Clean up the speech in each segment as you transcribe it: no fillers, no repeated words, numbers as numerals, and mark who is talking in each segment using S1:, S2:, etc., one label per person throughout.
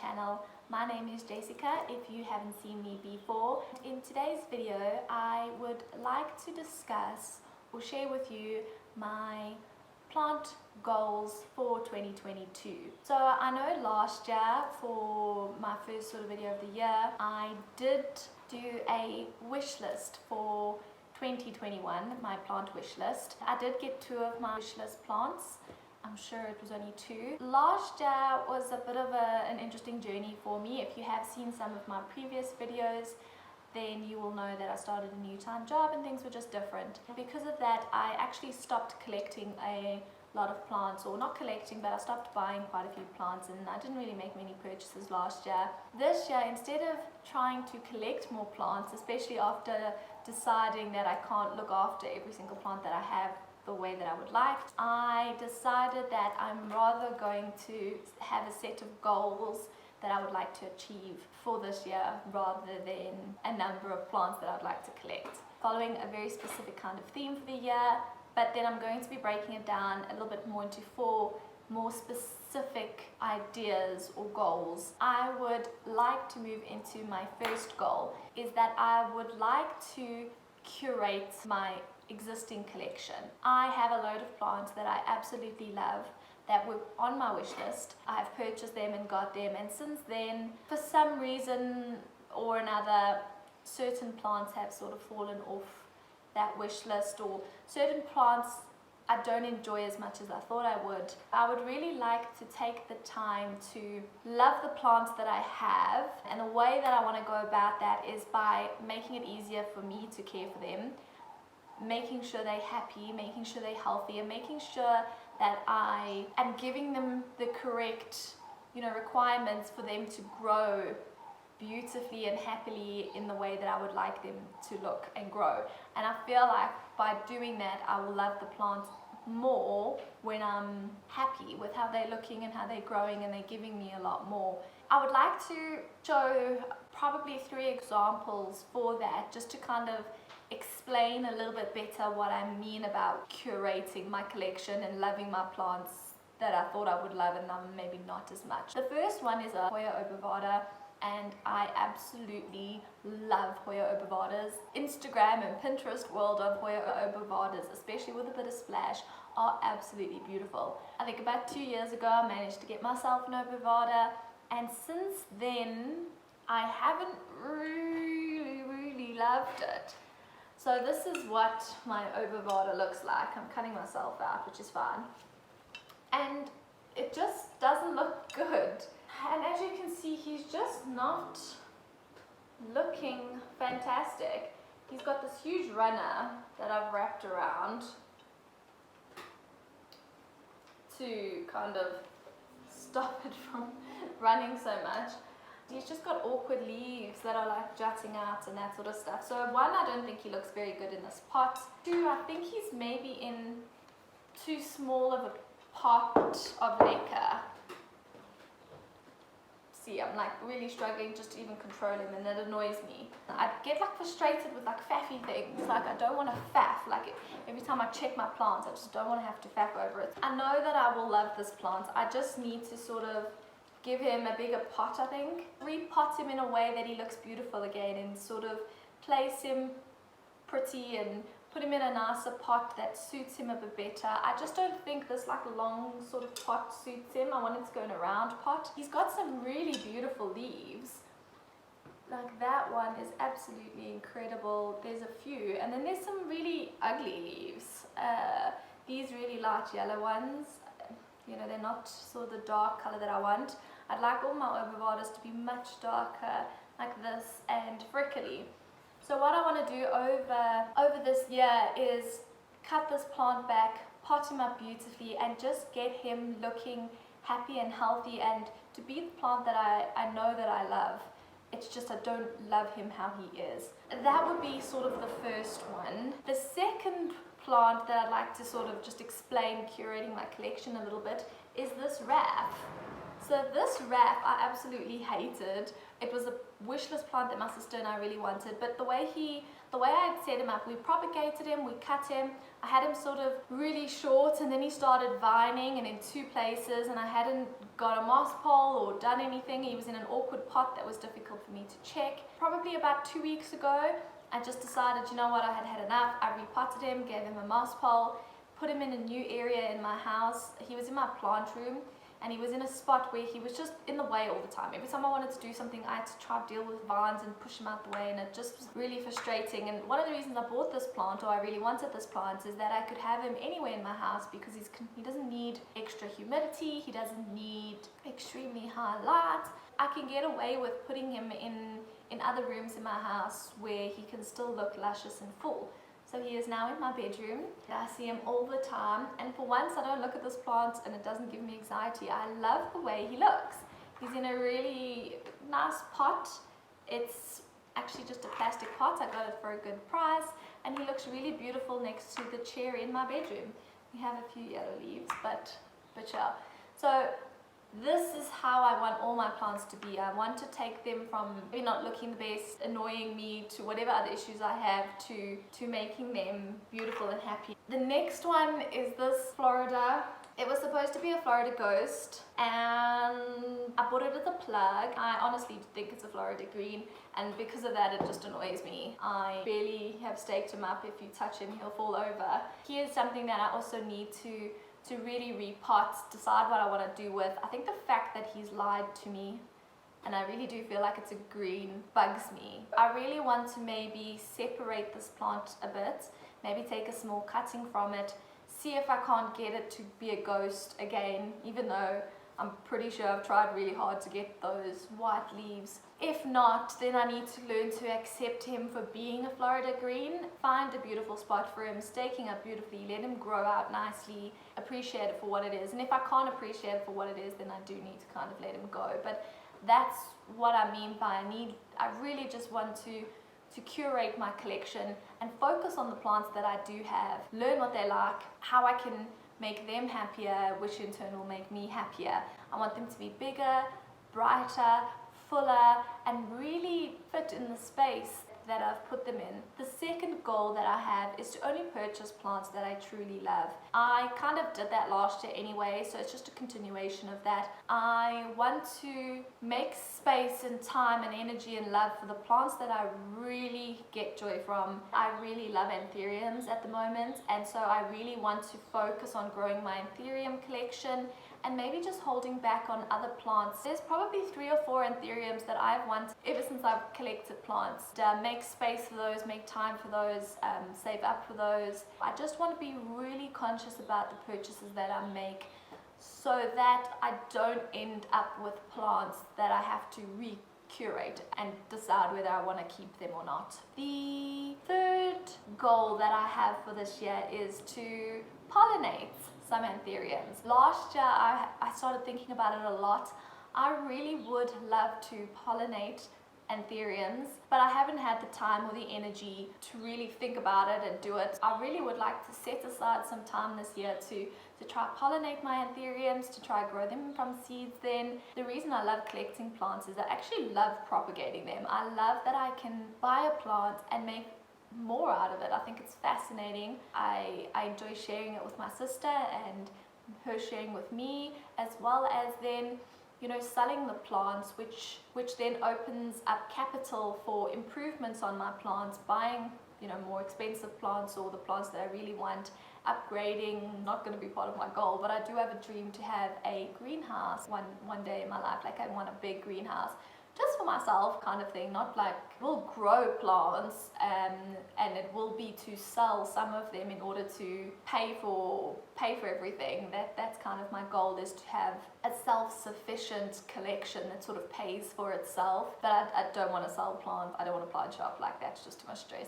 S1: channel. My name is Jessica if you haven't seen me before. In today's video I would like to discuss or share with you my plant goals for 2022. So I know last year for my first sort of video of the year I did do a wish list for 2021, my plant wish list. I did get 2 of my wish list plants. I'm sure it was only 2. Last year was a bit of an interesting journey for me. If you have seen some of my previous videos, then you will know that I started a new time job and things were just different. Because of that, I actually stopped collecting a lot of plants, or not collecting, but I stopped buying quite a few plants, and I didn't really make many purchases last year. This year, instead of trying to collect more plants, especially after deciding that I can't look after every single plant that I have the way that I would like, I decided that I'm rather going to have a set of goals that I would like to achieve for this year rather than a number of plants that I'd like to collect, following a very specific kind of theme for the year. But then I'm going to be breaking it down a little bit more into 4 more specific ideas or goals. I would like to move into my first goal, is that I would like to curate my existing collection. I have a load of plants that I absolutely love that were on my wish list. I've purchased them and got them, and since then, for some reason or another, certain plants have sort of fallen off that wish list, or certain plants I don't enjoy as much as I thought I would. I would really like to take the time to love the plants that I have, and the way that I want to go about that is by making it easier for me to care for them, making sure they're happy, making sure they're healthy, and making sure that I am giving them the correct, requirements for them to grow beautifully and happily in the way that I would like them to look and grow. And I feel like by doing that I will love the plants more when I'm happy with how they're looking and how they're growing and they're giving me a lot more. I would like to show probably 3 examples for that, just to kind of explain a little bit better what I mean about curating my collection and loving my plants that I thought I would love and maybe not as much. The first one is a HOYA OBOVATA, and I absolutely love HOYA OBOVATAs. Instagram and Pinterest world of HOYA OBOVATAs, especially with a bit of splash, are absolutely beautiful. I think about 2 years ago I managed to get myself an OBOVATA, and since then I haven't really loved it. So this is what my OBOVATA looks like. I'm cutting myself out, which is fine. And it just doesn't look good. And as you can see, he's just not looking fantastic. He's got this huge runner that I've wrapped around to kind of stop it from running so much. He's just got awkward leaves that are like jutting out and that sort of stuff. So 1, I don't think he looks very good in this pot. 2, I think he's maybe in too small of a pot of leca. See, I'm like really struggling just to even control him, and it annoys me. I get like frustrated with like faffy things. Like I don't want to faff. Like every time I check my plants, I just don't want to have to faff over it. I know that I will love this plant. I just need to sort of give him a bigger pot, I think. Repot him in a way that he looks beautiful again, and sort of place him pretty and put him in a nicer pot that suits him a bit better. I just don't think this like long sort of pot suits him. I want him to go in a round pot. He's got some really beautiful leaves. Like that one is absolutely incredible. There's a few, and then there's some really ugly leaves. These really light yellow ones, they're not sort of the dark color that I want. I'd like all my OBOVATAs to be much darker like this and frickly. So what I want to do over this year is cut this plant back, pot him up beautifully, and just get him looking happy and healthy, and to be the plant that I know that I love. It's just I don't love him how he is. That would be sort of the first one. The second plant that I'd like to sort of just explain curating my collection a little bit is this wraph. So this wrap I absolutely hated. It was a wishlist plant that my sister and I really wanted, but the way I had set him up, we propagated him, we cut him, I had him sort of really short, and then he started vining and in two places, and I hadn't got a moss pole or done anything. He was in an awkward pot that was difficult for me to check. Probably about 2 weeks ago, I just decided, you know what, I had had enough. I repotted him, gave him a moss pole, put him in a new area in my house. He was in my plant room, and he was in a spot where he was just in the way all the time. Every time I wanted to do something, I had to try to deal with vines and push him out the way, and it just was really frustrating. And one of the reasons I bought this plant, or I really wanted this plant, is that I could have him anywhere in my house, because he doesn't need extra humidity, he doesn't need extremely high light. I can get away with putting him in other rooms in my house where he can still look luscious and full. So he is now in my bedroom. I see him all the time, and for once I don't look at this plant and it doesn't give me anxiety. I love the way he looks. He's in a really nice pot. It's actually just a plastic pot. I got it for a good price, and he looks really beautiful next to the chair in my bedroom. We have a few yellow leaves, but yeah. So this is how I want all my plants to be. I want to take them from maybe not looking the best, annoying me, to whatever other issues I have, to making them beautiful and happy. The next one is this Florida. It was supposed to be a Florida ghost, and I bought it as a plug. I honestly think it's a Florida green, and because of that it just annoys me. I barely have staked him up. If you touch him, he'll fall over. Here's something that I also need to really repot, decide what I want to do with. I think the fact that he's lied to me, and I really do feel like it's a green, bugs me. I really want to maybe separate this plant a bit, maybe take a small cutting from it, see if I can't get it to be a ghost again, even though I'm pretty sure I've tried really hard to get those white leaves. If not, then I need to learn to accept him for being a Florida green, find a beautiful spot for him, staking up beautifully, let him grow out nicely, appreciate it for what it is. And if I can't appreciate it for what it is, then I do need to kind of let him go. But that's what I mean by I really just want to curate my collection and focus on the plants that I do have, learn what they like, how I can make them happier, which in turn will make me happier. I want them to be bigger, brighter, fuller, and really fit in the space that I've put them in. The second goal that I have is to only purchase plants that I truly love. I kind of did that last year anyway, so it's just a continuation of that. I want to make space and time and energy and love for the plants that I really get joy from. I really love anthuriums at the moment, and so I really want to focus on growing my anthurium collection and maybe just holding back on other plants. There's probably 3 or 4 anthuriums that I've wanted ever since I've collected plants. Make space for those, make time for those, save up for those. I just want to be really conscious about the purchases that I make, so that I don't end up with plants that I have to curate and decide whether I want to keep them or not. The third goal that I have for this year is to pollinate some anthuriums. Last year I started thinking about it a lot. I really would love to pollinate anthuriums, but I haven't had the time or the energy to really think about it and do it. I really would like to set aside some time this year to try pollinate my anthuriums, to try grow them from seeds. Then the reason I love collecting plants is I actually love propagating them. I love that I can buy a plant and make more out of it. I think it's fascinating. I enjoy sharing it with my sister and her sharing with me, as well as then, you know, selling the plants, which then opens up capital for improvements on my plants, buying, you know, more expensive plants or the plants that I really want, upgrading. Not going to be part of my goal, but I do have a dream to have a greenhouse one day in my life. Like, I want a big greenhouse just for myself kind of thing, not like we'll grow plants and it will be to sell some of them in order to pay for everything. That's kind of my goal, is to have a self-sufficient collection that sort of pays for itself. But I don't want to sell plants. I don't want to plant shop. Like, that's just too much stress.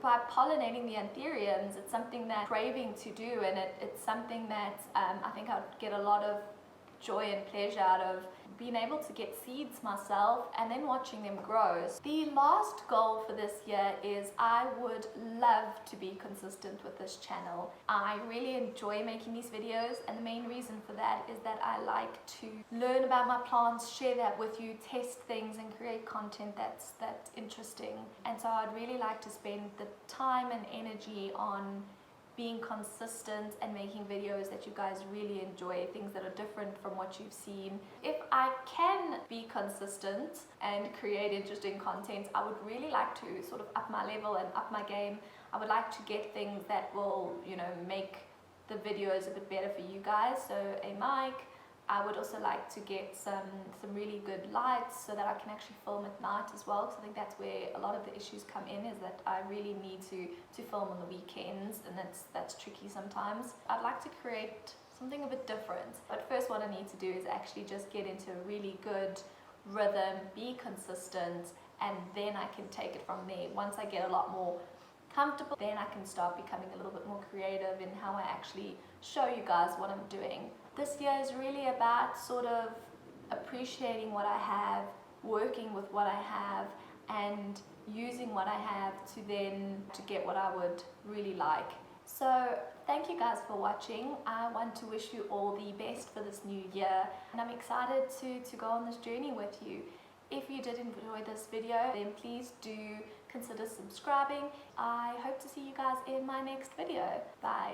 S1: By pollinating the anthuriums, it's something that I'm craving to do, and it's something that I think I'd get a lot of joy and pleasure out of being able to get seeds myself and then watching them grow. The last goal for this year is I would love to be consistent with this channel. I really enjoy making these videos, and the main reason for that is that I like to learn about my plants, share that with you, test things and create content that's interesting. And so I'd really like to spend the time and energy on being consistent and making videos that you guys really enjoy, things that are different from what you've seen. If I can be consistent and create interesting content, I would really like to sort of up my level and up my game. I would like to get things that will, you know, make the videos a bit better for you guys. So a mic. I would also like to get some really good lights so that I can actually film at night as well, because I think that's where a lot of the issues come in, is that I really need to film on the weekends, and that's tricky sometimes. I'd like to create something a bit different, but first what I need to do is actually just get into a really good rhythm, be consistent, and then I can take it from there. Once I get a lot more comfortable, then I can start becoming a little bit more creative in how I actually show you guys what I'm doing. This year is really about sort of appreciating what I have, working with what I have, and using what I have to get what I would really like. So thank you guys for watching. I want to wish you all the best for this new year, and I'm excited to go on this journey with you. If you did enjoy this video, then please do consider subscribing. I hope to see you guys in my next video. Bye.